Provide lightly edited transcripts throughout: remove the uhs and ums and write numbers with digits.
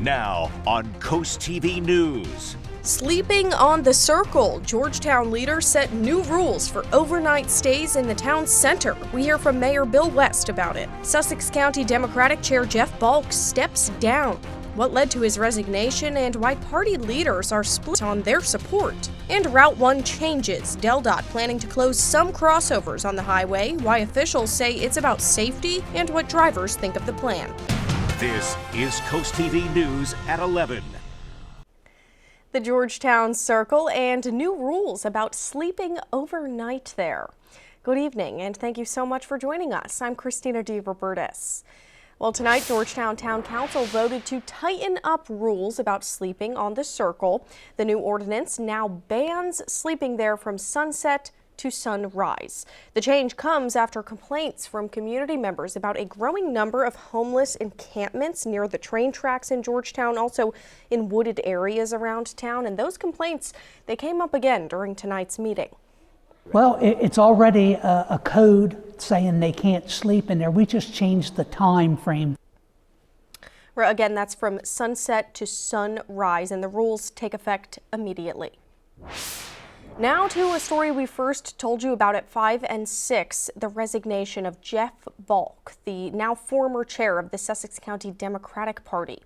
Now on CoastTV News. Sleeping on the Circle. Georgetown leaders set new rules for overnight stays in the town center. We hear from Mayor Bill West about it. Sussex County Democratic Chair Jeff Balk steps down. What led to his resignation and why party leaders are split on their support. And Route 1 changes. DelDOT planning to close some crossovers on the highway, why officials say it's about safety, and what drivers think of the plan. This is CoastTV News at 11. The Georgetown Circle and new rules about sleeping overnight there. Good evening, and thank you so much for joining us. I'm Christina DeRobertis. Well, tonight, Georgetown Town Council voted to tighten up rules about sleeping on the Circle. The new ordinance now bans sleeping there from sunset to sunrise. The change comes after complaints from community members about a growing number of homeless encampments near the train tracks in Georgetown, also in wooded areas around town. And those complaints, they came up again during tonight's meeting. Well, it's already a code saying they can't sleep in there. We just changed the time frame. Again, that's from sunset to sunrise, and the rules take effect immediately. Now to a story we first told you about at 5 and 6, the resignation of Jeff Balk, the now former chair of the Sussex County Democratic Party.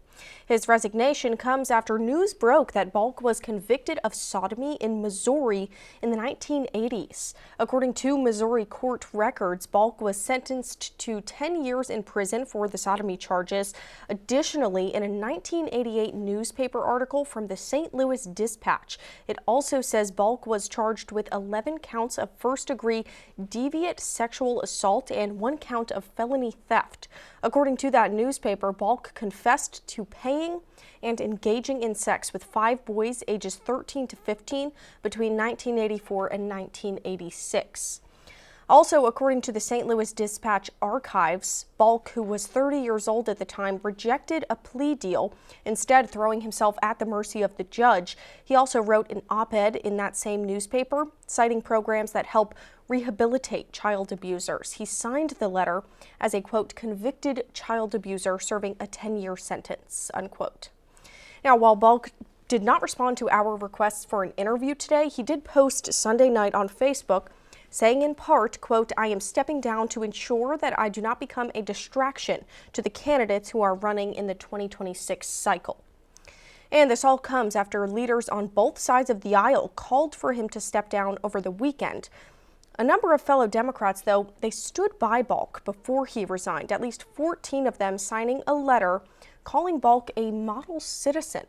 His resignation comes after news broke that Balk was convicted of sodomy in Missouri in the 1980s. According to Missouri court records, Balk was sentenced to 10 years in prison for the sodomy charges. Additionally, in a 1988 newspaper article from the St. Louis Dispatch, it also says Balk was charged with 11 counts of first-degree deviant sexual assault and 1 count of felony theft. According to that newspaper, Balk confessed to paying and engaging in sex with 5 boys ages 13 to 15 between 1984 and 1986. Also, according to the St. Louis Dispatch archives, Balk, who was 30 years old at the time, rejected a plea deal, instead throwing himself at the mercy of the judge. He also wrote an op-ed in that same newspaper, citing programs that help rehabilitate child abusers. He signed the letter as a, quote, convicted child abuser serving a 10-year sentence, unquote. Now, while Balk did not respond to our requests for an interview today, he did post Sunday night on Facebook saying in part, quote, I am stepping down to ensure that I do not become a distraction to the candidates who are running in the 2026 cycle. And this all comes after leaders on both sides of the aisle called for him to step down over the weekend. A number of fellow Democrats, though, they stood by Balk before he resigned, at least 14 of them signing a letter calling Balk a model citizen.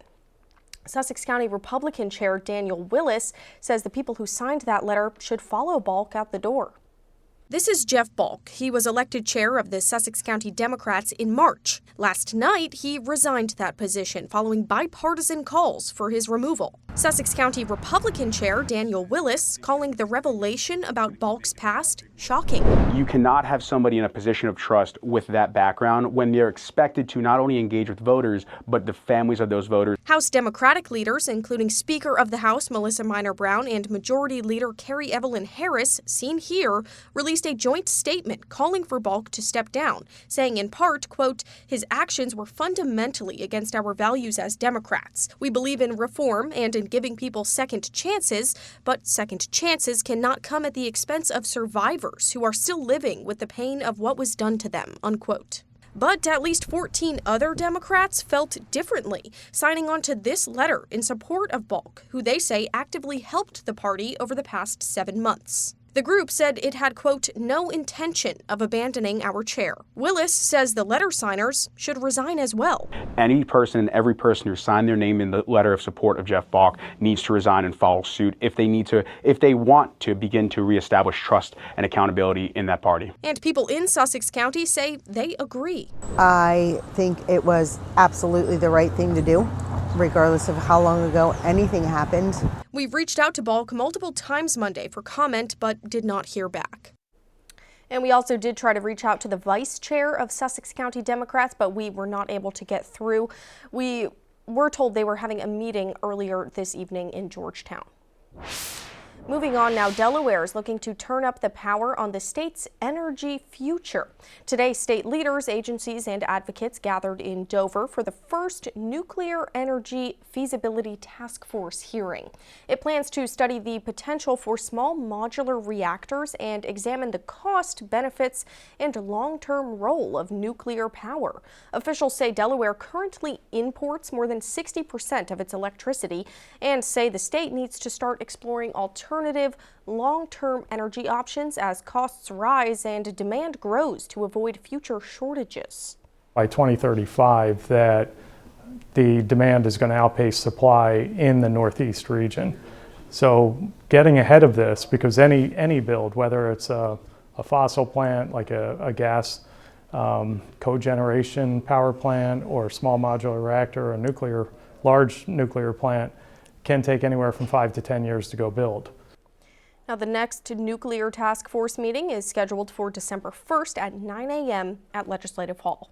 Sussex County Republican Chair Daniel Willis says the people who signed that letter should follow Balk out the door. This is Jeff Balk. He was elected chair of the Sussex County Democrats in March. Last night, he resigned that position following bipartisan calls for his removal. Sussex County Republican Chair Daniel Willis calling the revelation about Balk's past shocking. You cannot have somebody in a position of trust with that background when they're expected to not only engage with voters, but the families of those voters. House Democratic leaders, including Speaker of the House Melissa Minor Brown and Majority Leader Carrie Evelyn Harris, seen here, released a joint statement calling for Balk to step down, saying in part, quote, his actions were fundamentally against our values as Democrats. We believe in reform and in giving people second chances, but second chances cannot come at the expense of survivors who are still living with the pain of what was done to them, unquote. But at least 14 other Democrats felt differently, signing on to this letter in support of Balk, who they say actively helped the party over the past 7 months. The group said it had, quote, no intention of abandoning our chair. Willis says the letter signers should resign as well. Any person and every person who signed their name in the letter of support of Jeff Balk needs to resign and follow suit if they want to begin to reestablish trust and accountability in that party. And people in Sussex County say they agree. I think it was absolutely the right thing to do, regardless of how long ago anything happened. We've reached out to Balk multiple times Monday for comment, but did not hear back. And we also did try to reach out to the vice chair of Sussex County Democrats, but we were not able to get through. We were told they were having a meeting earlier this evening in Georgetown. Moving on now, Delaware is looking to turn up the power on the state's energy future. Today, state leaders, agencies, and advocates gathered in Dover for the first nuclear energy feasibility task force hearing. It plans to study the potential for small modular reactors and examine the cost, benefits, and long-term role of nuclear power. Officials say Delaware currently imports more than 60% of its electricity and say the state needs to start exploring alternative long-term energy options as costs rise and demand grows to avoid future shortages. By 2035, that the demand is going to outpace supply in the Northeast region. So getting ahead of this, because any build, whether it's a fossil plant like a gas cogeneration power plant or a small modular reactor or a large nuclear plant, can take anywhere from 5 to 10 years to go build. Now, the next nuclear task force meeting is scheduled for December 1st at 9 a.m. at Legislative Hall.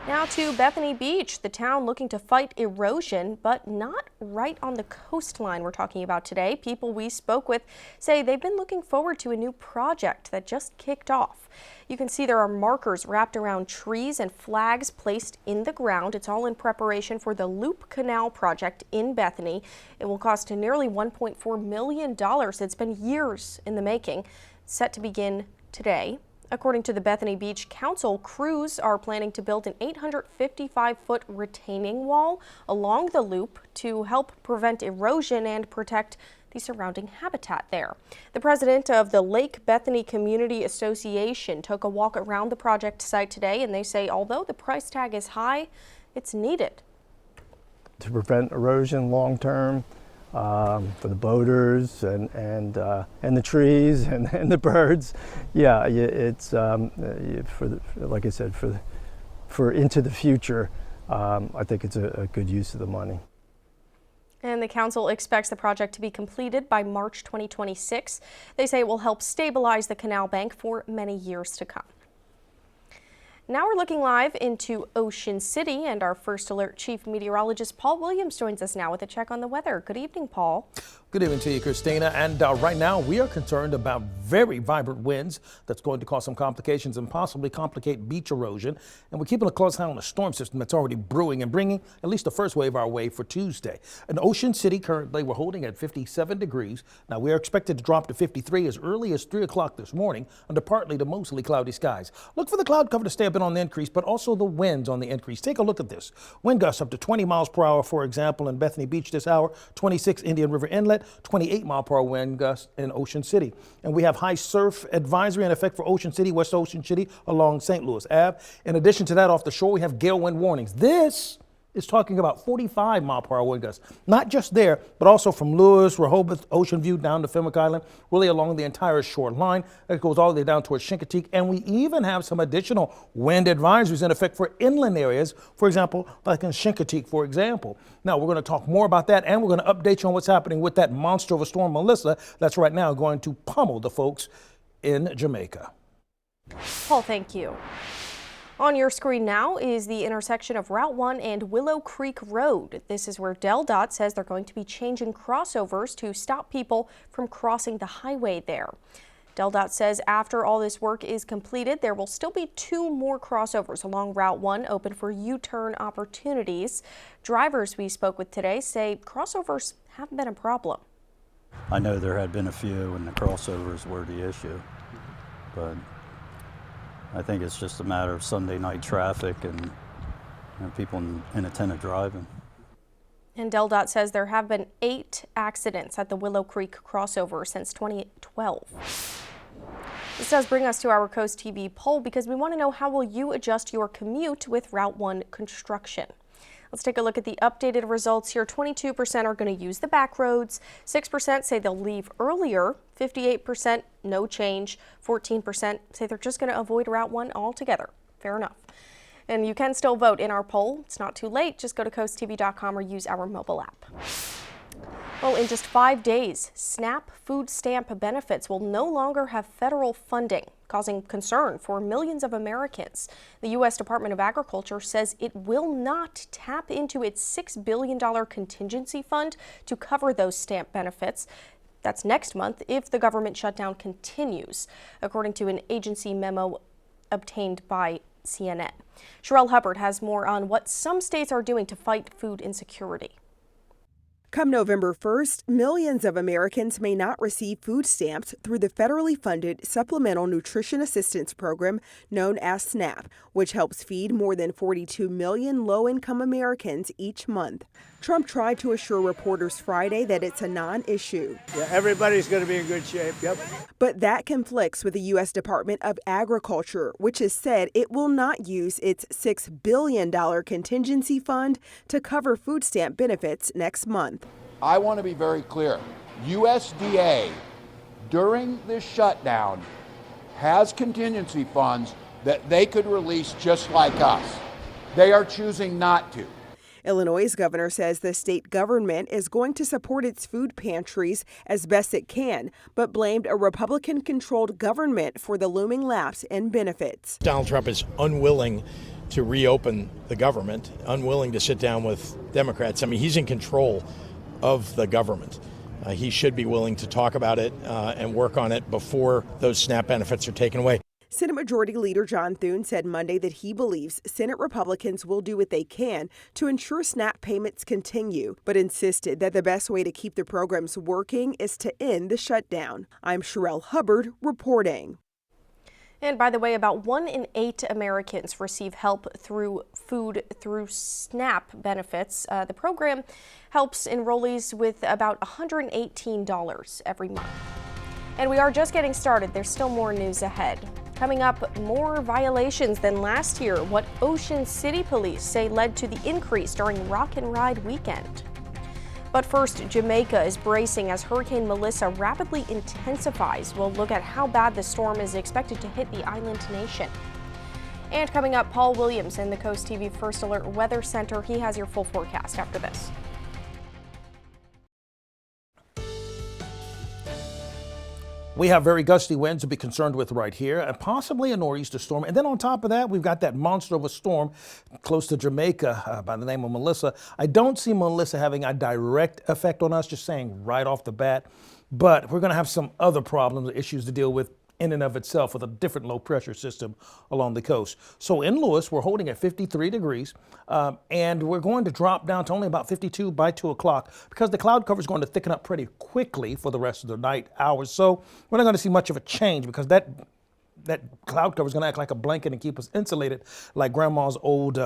Now to Bethany Beach, the town looking to fight erosion, but not right on the coastline we're talking about today. People we spoke with say they've been looking forward to a new project that just kicked off. You can see there are markers wrapped around trees and flags placed in the ground. It's all in preparation for the Loop Canal project in Bethany. It will cost nearly $1.4 million. It's been years in the making. It's set to begin today. According to the Bethany Beach Council, crews are planning to build an 855-foot retaining wall along the loop to help prevent erosion and protect the surrounding habitat there. The president of the Lake Bethany Community Association took a walk around the project site today, and they say although the price tag is high, it's needed. To prevent erosion long term, for the boaters and the trees and the birds, yeah, it's like I said, for into the future. I think it's a good use of the money. And the council expects the project to be completed by March 2026. They say it will help stabilize the canal bank for many years to come. Now we're looking live into Ocean City, and our First Alert Chief Meteorologist Paul Williams joins us now with a check on the weather. Good evening, Paul. Good evening to you, Christina. And right now we are concerned about very vibrant winds that's going to cause some complications and possibly complicate beach erosion. And we're keeping a close eye on a storm system that's already brewing and bringing at least the first wave our way for Tuesday. In Ocean City, currently we're holding at 57 degrees. Now we are expected to drop to 53 as early as 3 o'clock this morning under partly to mostly cloudy skies. Look for the cloud cover to stay a bit on the increase, but also the winds on the increase. Take a look at this. Wind gusts up to 20 miles per hour, for example, in Bethany Beach this hour, 26 Indian River Inlet, 28 mile per hour wind gusts in Ocean City. And we have high surf advisory in effect for Ocean City, West Ocean City along St. Louis Ave. In addition to that, off the shore, we have gale wind warnings. This is talking about 45 mile per hour wind gusts. Not just there, but also from Lewis, Rehoboth, Ocean View down to Fenwick Island, really along the entire shoreline. That goes all the way down towards Chincoteague. And we even have some additional wind advisories in effect for inland areas, for example, like in Chincoteague, for example. Now, we're going to talk more about that, and we're going to update you on what's happening with that monster of a storm, Melissa, that's right now going to pummel the folks in Jamaica. Paul, thank you. On your screen now is the intersection of Route 1 and Willow Creek Road. This is where DelDOT says they're going to be changing crossovers to stop people from crossing the highway there. DelDOT says after all this work is completed, there will still be 2 more crossovers along Route 1 open for U-turn opportunities. Drivers we spoke with today say crossovers haven't been a problem. I know there had been a few and the crossovers were the issue, but I think it's just a matter of Sunday night traffic and people inattentive driving. And DelDOT says there have been 8 accidents at the Willow Creek crossover since 2012. This does bring us to our CoastTV poll because we want to know how will you adjust your commute with Route 1 construction. Let's take a look at the updated results here. 22% are going to use the back roads. 6% say they'll leave earlier. 58% no change. 14% say they're just going to avoid Route 1 altogether. Fair enough. And you can still vote in our poll. It's not too late. Just go to coasttv.com or use our mobile app. Well, in just 5 days, SNAP food stamp benefits will no longer have federal funding. causing concern for millions of Americans. The U.S. Department of Agriculture says it will not tap into its $6 billion contingency fund to cover those SNAP benefits. That's next month if the government shutdown continues, according to an agency memo obtained by CNN. Sherelle Hubbard has more on what some states are doing to fight food insecurity. Come November 1st, millions of Americans may not receive food stamps through the federally funded Supplemental Nutrition Assistance Program known as SNAP, which helps feed more than 42 million low-income Americans each month. Trump tried to assure reporters Friday that it's a non-issue. Yeah, everybody's going to be in good shape, yep. But that conflicts with the U.S. Department of Agriculture, which has said it will not use its $6 billion contingency fund to cover food stamp benefits next month. I want to be very clear. USDA, during this shutdown, has contingency funds that they could release just like us. They are choosing not to. Illinois' governor says the state government is going to support its food pantries as best it can, but blamed a Republican-controlled government for the looming lapse in benefits. Donald Trump is unwilling to reopen the government, unwilling to sit down with Democrats. I mean, he's in control of the government. He should be willing to talk about it and work on it before those SNAP benefits are taken away. Senate Majority Leader John Thune said Monday that he believes Senate Republicans will do what they can to ensure SNAP payments continue, but insisted that the best way to keep the programs working is to end the shutdown. I'm Sherelle Hubbard reporting. And by the way, about 1 in 8 Americans receive help through food through SNAP benefits. The program helps enrollees with about $118 every month. And we are just getting started. There's still more news ahead. Coming up, more violations than last year, what Ocean City police say led to the increase during Rock and Ride weekend. But first, Jamaica is bracing as Hurricane Melissa rapidly intensifies. We'll look at how bad the storm is expected to hit the island nation. And coming up, Paul Williams in the Coast TV First Alert Weather Center. He has your full forecast after this. We have very gusty winds to be concerned with right here, and possibly a nor'easter storm. And then on top of that, we've got that monster of a storm close to Jamaica by the name of Melissa. I don't see Melissa having a direct effect on us, just saying right off the bat. But we're going to have some other problems, issues to deal with in and of itself with a different low pressure system along the coast. So in Lewis, we're holding at 53 degrees and we're going to drop down to only about 52 by 2 o'clock because the cloud cover is going to thicken up pretty quickly for the rest of the night hours. So we're not going to see much of a change because that cloud cover is going to act like a blanket and keep us insulated like grandma's old,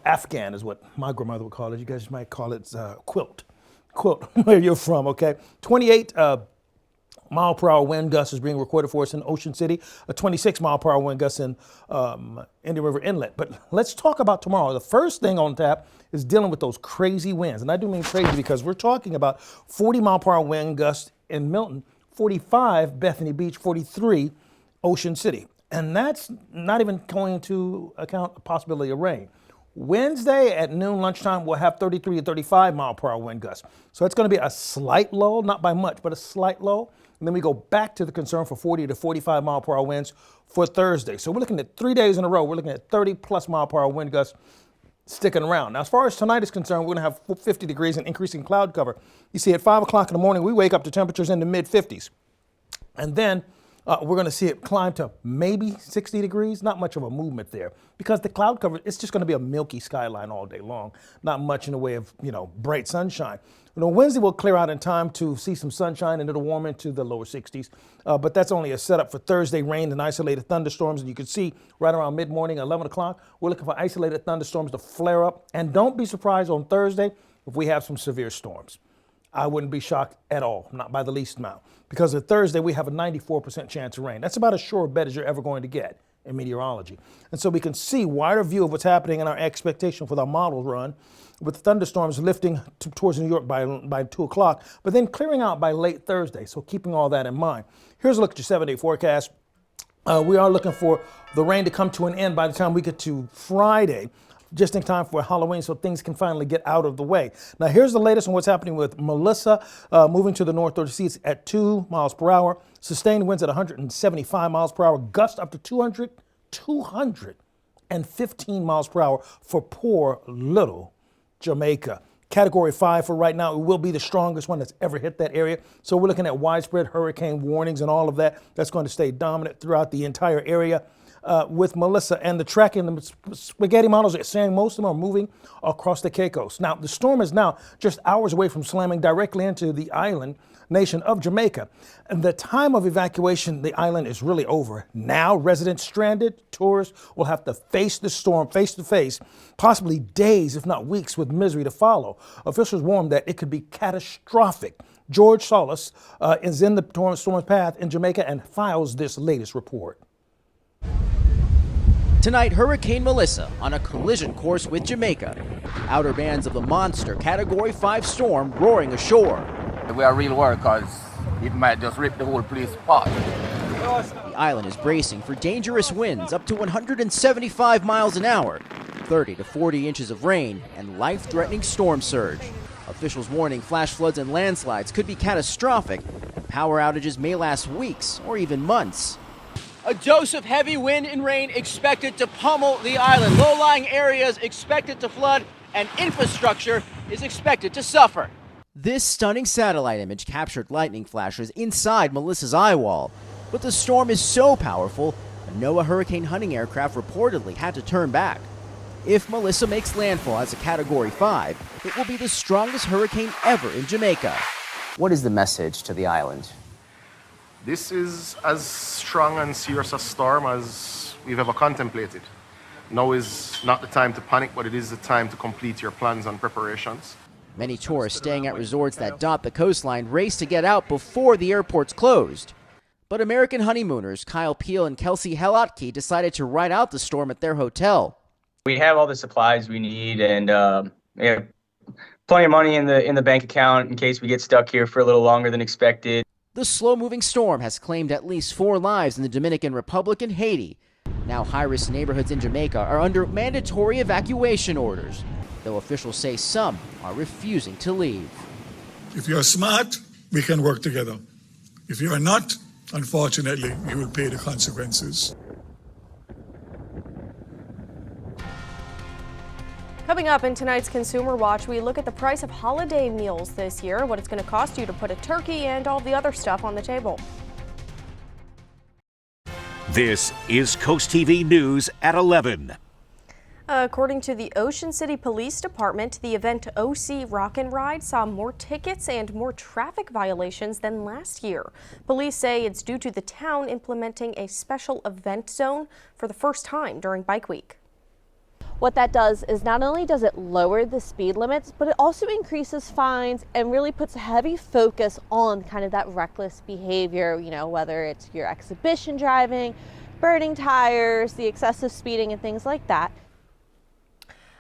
Afghan is what my grandmother would call it. You guys might call it quilt, where you're from, okay? 28 mile-per-hour wind gust is being recorded for us in Ocean City, a 26-mile-per-hour wind gust in Indian River Inlet. But let's talk about tomorrow. The first thing on tap is dealing with those crazy winds. And I do mean crazy because we're talking about 40-mile-per-hour wind gusts in Milton, 45 Bethany Beach, 43 Ocean City. And that's not even going to account a possibility of rain. Wednesday at noon, lunchtime, we'll have 33 to 35 mile-per-hour wind gusts. So it's going to be a slight low, not by much, but a slight low. And then we go back to the concern for 40 to 45 mile-per-hour winds for Thursday. So we're looking at 3 days in a row. We're looking at 30-plus mile-per-hour wind gusts sticking around. Now, as far as tonight is concerned, we're going to have 50 degrees and increasing cloud cover. You see, at 5 o'clock in the morning, we wake up to temperatures in the mid-50s. And then we're going to see it climb to maybe 60 degrees. Not much of a movement there because the cloud cover, it's just going to be a milky skyline all day long. Not much in the way of, bright sunshine. Wednesday will clear out in time to see some sunshine and it'll warm into the lower 60s. But that's only a setup for Thursday rain and isolated thunderstorms. And you can see right around mid-morning, 11 o'clock, we're looking for isolated thunderstorms to flare up. And don't be surprised on Thursday if we have some severe storms. I wouldn't be shocked at all, not by the least amount. Because on Thursday, we have a 94% chance of rain. That's about as sure a bet as you're ever going to get in meteorology. And so we can see wider view of what's happening in our expectation for the model run with thunderstorms lifting towards New York by 2 o'clock, but then clearing out by late Thursday. So keeping all that in mind. Here's a look at your 7-day forecast. We are looking for the rain to come to an end by the time we get to Friday. just in time for Halloween so things can finally get out of the way. Now, here's the latest on what's happening with Melissa moving to the northeast at 2 miles per hour. Sustained winds at 175 miles per hour, gusts up to 215 miles per hour for poor little Jamaica. Category 5 for right now. It will be the strongest one that's ever hit that area. So we're looking at widespread hurricane warnings and all of that. That's going to stay dominant throughout the entire area. With Melissa and the tracking, the spaghetti models are saying most of them are moving across the Caicos. Now, the storm is now just hours away from slamming directly into the island nation of Jamaica. And the time of evacuation, the island is really over. Now, residents stranded, tourists will have to face the storm face to face, possibly days, if not weeks, with misery to follow. Officials warn that it could be catastrophic. George Solis is in the storm's path in Jamaica and files this latest report. Tonight, Hurricane Melissa on a collision course with Jamaica. Outer bands of the monster Category 5 storm roaring ashore. We are real worried because it might just rip the whole place apart. The island is bracing for dangerous winds up to 175 miles an hour, 30 to 40 inches of rain, and life-threatening storm surge. Officials warning flash floods and landslides could be catastrophic, and power outages may last weeks or even months. A dose of heavy wind and rain expected to pummel the island. Low-lying areas expected to flood, and infrastructure is expected to suffer. This stunning satellite image captured lightning flashes inside Melissa's eye wall. But the storm is so powerful, a NOAA hurricane hunting aircraft reportedly had to turn back. If Melissa makes landfall as a Category 5, it will be the strongest hurricane ever in Jamaica. What is the message to the island? This is as strong and serious a storm as we've ever contemplated. Now is not the time to panic, but it is the time to complete your plans and preparations. Many tourists staying at resorts that dot the coastline race to get out before the airports closed. But American honeymooners Kyle Peel and Kelsey Helotke decided to ride out the storm at their hotel. We have all the supplies we need, and we have plenty of money in the bank account in case we get stuck here for a little longer than expected. The slow-moving storm has claimed at least 4 lives in the Dominican Republic and Haiti. Now high-risk neighborhoods in Jamaica are under mandatory evacuation orders, though officials say some are refusing to leave. If you're smart, we can work together. If you are not, unfortunately, you will pay the consequences. Coming up in tonight's Consumer Watch, we look at the price of holiday meals this year, what it's going to cost you to put a turkey and all the other stuff on the table. This is Coast TV News at 11. According to the Ocean City Police Department, the event OC Rock and Ride saw more tickets and more traffic violations than last year. Police say it's due to the town implementing a special event zone for the first time during Bike Week. What that does is not only does it lower the speed limits, but it also increases fines and really puts a heavy focus on kind of that reckless behavior, you know, whether it's your exhibition driving, burning tires, the excessive speeding and things like that.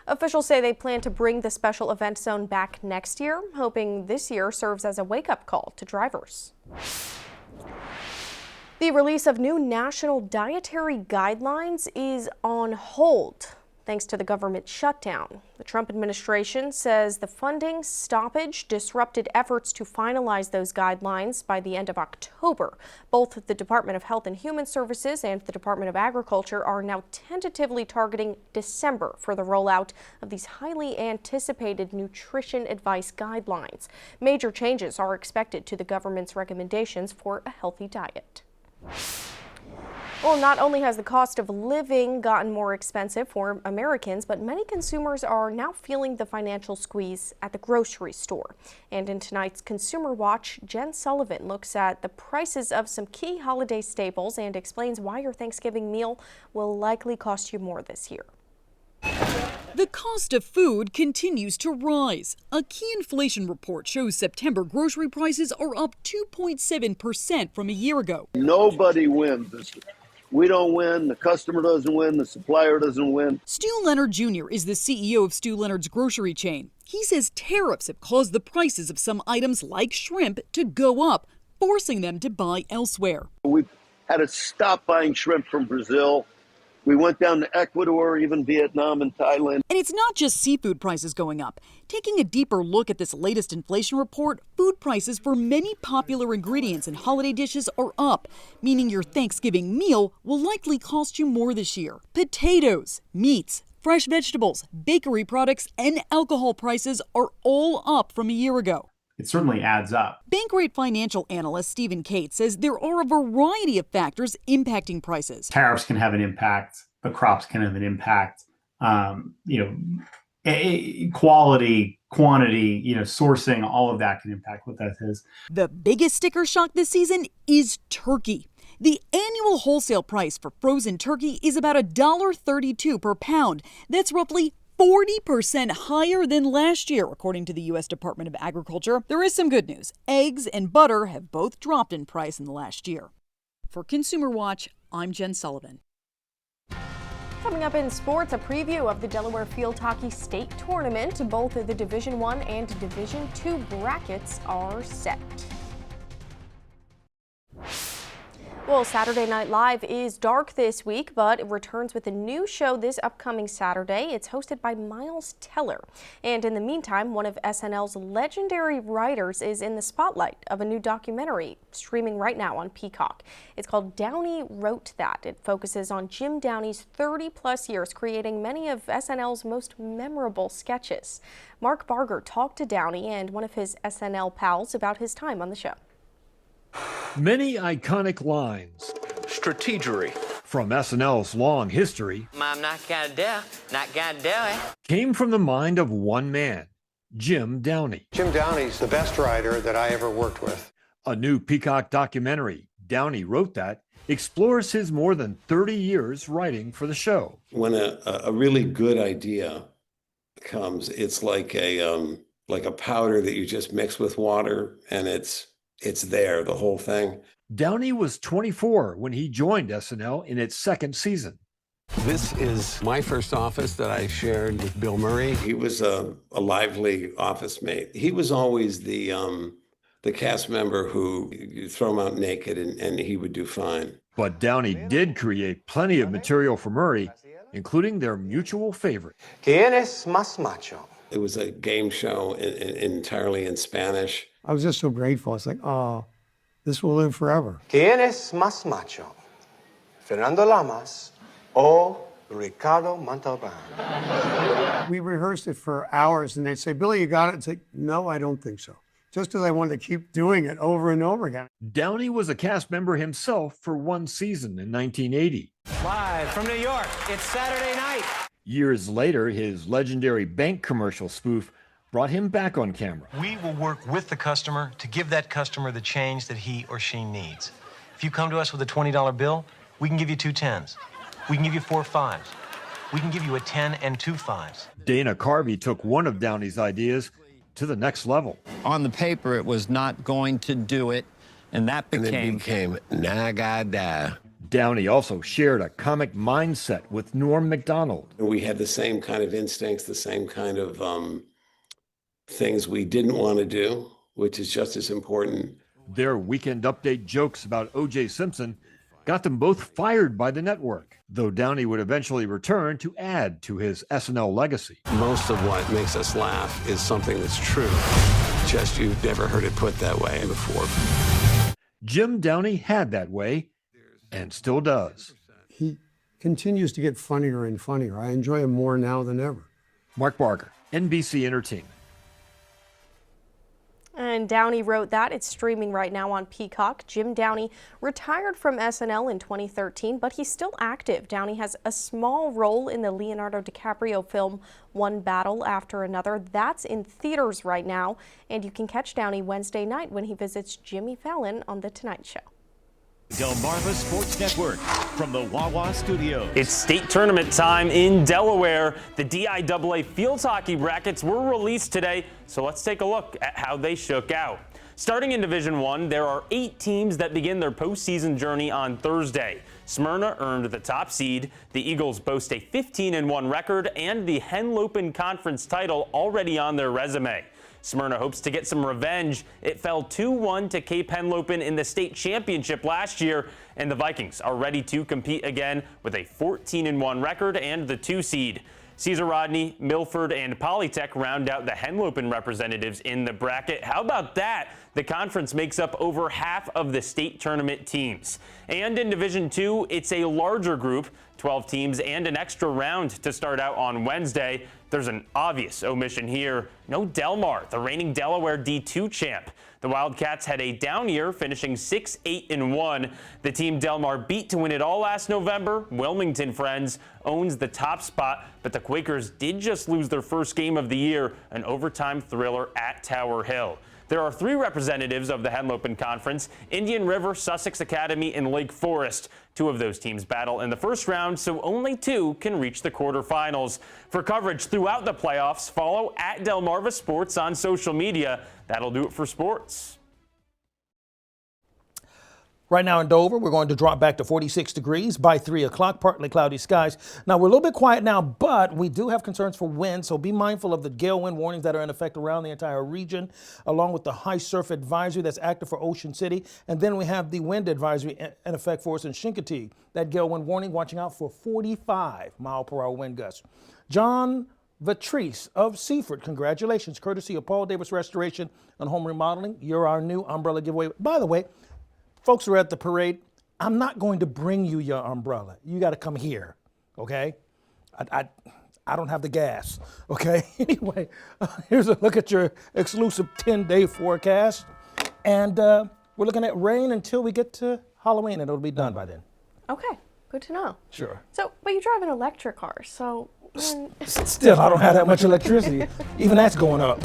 Officials say they plan to bring the special event zone back next year, hoping this year serves as a wake-up call to drivers. The release of new national dietary guidelines is on hold, thanks to the government shutdown. The Trump administration says the funding stoppage disrupted efforts to finalize those guidelines by the end of October. Both the Department of Health and Human Services and the Department of Agriculture are now tentatively targeting December for the rollout of these highly anticipated nutrition advice guidelines. Major changes are expected to the government's recommendations for a healthy diet. Well, not only has the cost of living gotten more expensive for Americans, but many consumers are now feeling the financial squeeze at the grocery store. And in tonight's Consumer Watch, Jen Sullivan looks at the prices of some key holiday staples and explains why your Thanksgiving meal will likely cost you more this year. The cost of food continues to rise. A key inflation report shows September grocery prices are up 2.7% from a year ago. Nobody wins. We don't win, the customer doesn't win, the supplier doesn't win. Stu Leonard Jr. is the CEO of Stu Leonard's grocery chain. He says tariffs have caused the prices of some items like shrimp to go up, forcing them to buy elsewhere. We've had to stop buying shrimp from Brazil. We went down to Ecuador, even Vietnam and Thailand. And it's not just seafood prices going up. Taking a deeper look at this latest inflation report, food prices for many popular ingredients in holiday dishes are up, meaning your Thanksgiving meal will likely cost you more this year. Potatoes, meats, fresh vegetables, bakery products, and alcohol prices are all up from a year ago. It certainly adds up. Bankrate financial analyst Stephen Cates says there are a variety of factors impacting prices. Tariffs can have an impact. The crops can have an impact. Quality, quantity, sourcing, all of that can impact what that is. The biggest sticker shock this season is turkey. The annual wholesale price for frozen turkey is about $1.32 per pound. That's roughly 40% higher than last year, according to the U.S. Department of Agriculture. There is some good news. Eggs and butter have both dropped in price in the last year. For Consumer Watch, I'm Jen Sullivan. Coming up in sports, a preview of the Delaware Field Hockey State Tournament. Both the Division I and Division II brackets are set. Well, Saturday Night Live is dark this week, but it returns with a new show this upcoming Saturday. It's hosted by Miles Teller. And in the meantime, one of SNL's legendary writers is in the spotlight of a new documentary streaming right now on Peacock. It's called Downey Wrote That. It focuses on Jim Downey's 30-plus years creating many of SNL's most memorable sketches. Mark Barger talked to Downey and one of his SNL pals about his time on the show. Many iconic lines. Strategery. From SNL's long history. I'm not gonna do it. Came from the mind of one man, Jim Downey. Jim Downey's the best writer that I ever worked with. A new Peacock documentary, Downey Wrote That, explores his more than 30 years writing for the show. When a really good idea comes, it's like a powder that you just mix with water, and it's there, the whole thing. Downey was 24 when he joined SNL in its second season. This is my first office that I shared with Bill Murray. He was a lively office mate. He was always the cast member who you throw him out naked and he would do fine. But Downey did create plenty of material for Murray, including their mutual favorite. ¿Quién es más macho? It was a game show entirely in Spanish. I was just so grateful. It's like, oh, this will live forever. ¿Quién es más macho? Fernando Lamas o Ricardo Montalban? We rehearsed it for hours, and they'd say, Billy, you got it? It's like, no, I don't think so. Just because I wanted to keep doing it over and over again. Downey was a cast member himself for one season in 1980. Live from New York, it's Saturday night. Years later, his legendary bank commercial spoof brought him back on camera. We will work with the customer to give that customer the change that he or she needs. If you come to us with a $20 bill, we can give you 2 10s. We can give you 4 5s. We can give you a 10 and 2 5s. Dana Carvey took one of Downey's ideas to the next level. On the paper, it was not going to do it, and that became Nagada. Downey also shared a comic mindset with Norm Macdonald. We had the same kind of instincts, the same kind of things we didn't want to do, which is just as important. Their Weekend Update jokes about O.J. Simpson got them both fired by the network, though Downey would eventually return to add to his SNL legacy. Most of what makes us laugh is something that's true. Just you've never heard it put that way before. Jim Downey had that way, and still does. He continues to get funnier and funnier. I enjoy him more now than ever. Mark Barger, NBC Entertainment. And Downey Wrote That. It's streaming right now on Peacock. Jim Downey retired from SNL in 2013, but he's still active. Downey has a small role in the Leonardo DiCaprio film One Battle After Another. That's in theaters right now, and you can catch Downey Wednesday night when he visits Jimmy Fallon on The Tonight Show. Delmarva Sports Network from the Wawa Studios. It's state tournament time in Delaware. The DIAA field hockey brackets were released today, so let's take a look at how they shook out. Starting in Division I, there are 8 teams that begin their postseason journey on Thursday. Smyrna earned the top seed. The Eagles boast a 15-1 record and the Henlopen Conference title already on their resume. Smyrna hopes to get some revenge. It fell 2-1 to Cape Henlopen in the state championship last year, and the Vikings are ready to compete again with a 14-1 record and the 2 seed. Cesar Rodney, Milford, and Polytech round out the Henlopen representatives in the bracket. How about that? The conference makes up over half of the state tournament teams. And in Division II, it's a larger group, 12 teams and an extra round to start out on Wednesday. There's an obvious omission here. No Delmar, the reigning Delaware D2 champ. The Wildcats had a down year, finishing 6-8-1. The team Delmar beat to win it all last November. Wilmington Friends owns the top spot, but the Quakers did just lose their first game of the year, an overtime thriller at Tower Hill. There are 3 representatives of the Henlopen Conference: Indian River, Sussex Academy, and Lake Forest. 2 of those teams battle in the first round, so only 2 can reach the quarterfinals. For coverage throughout the playoffs, follow @Delmarva Sports on social media. That'll do it for sports. Right now in Dover, we're going to drop back to 46 degrees by 3 o'clock, partly cloudy skies. Now, we're a little bit quiet now, but we do have concerns for wind, so be mindful of the gale wind warnings that are in effect around the entire region, along with the high surf advisory that's active for Ocean City. And then we have the wind advisory in effect for us in Chincoteague. That gale wind warning, watching out for 45-mile-per-hour wind gusts. John Vatrice of Seaford, congratulations, courtesy of Paul Davis Restoration and Home Remodeling. You're our new umbrella giveaway. By the way, folks who are at the parade, I'm not going to bring you your umbrella. You got to come here, okay? I don't have the gas, okay? Anyway, here's a look at your exclusive 10-day forecast. And we're looking at rain until we get to Halloween, and it'll be done by then. Okay, good to know. Sure. So, but you drive an electric car, so... Still, I don't have that much electricity. Even that's going up.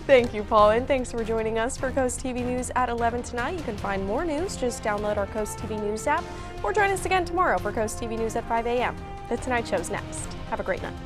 Thank you, Paul, and thanks for joining us for Coast TV News at 11 tonight. You can find more news. Just download our Coast TV News app or join us again tomorrow for Coast TV News at 5 a.m. The Tonight Show's next. Have a great night.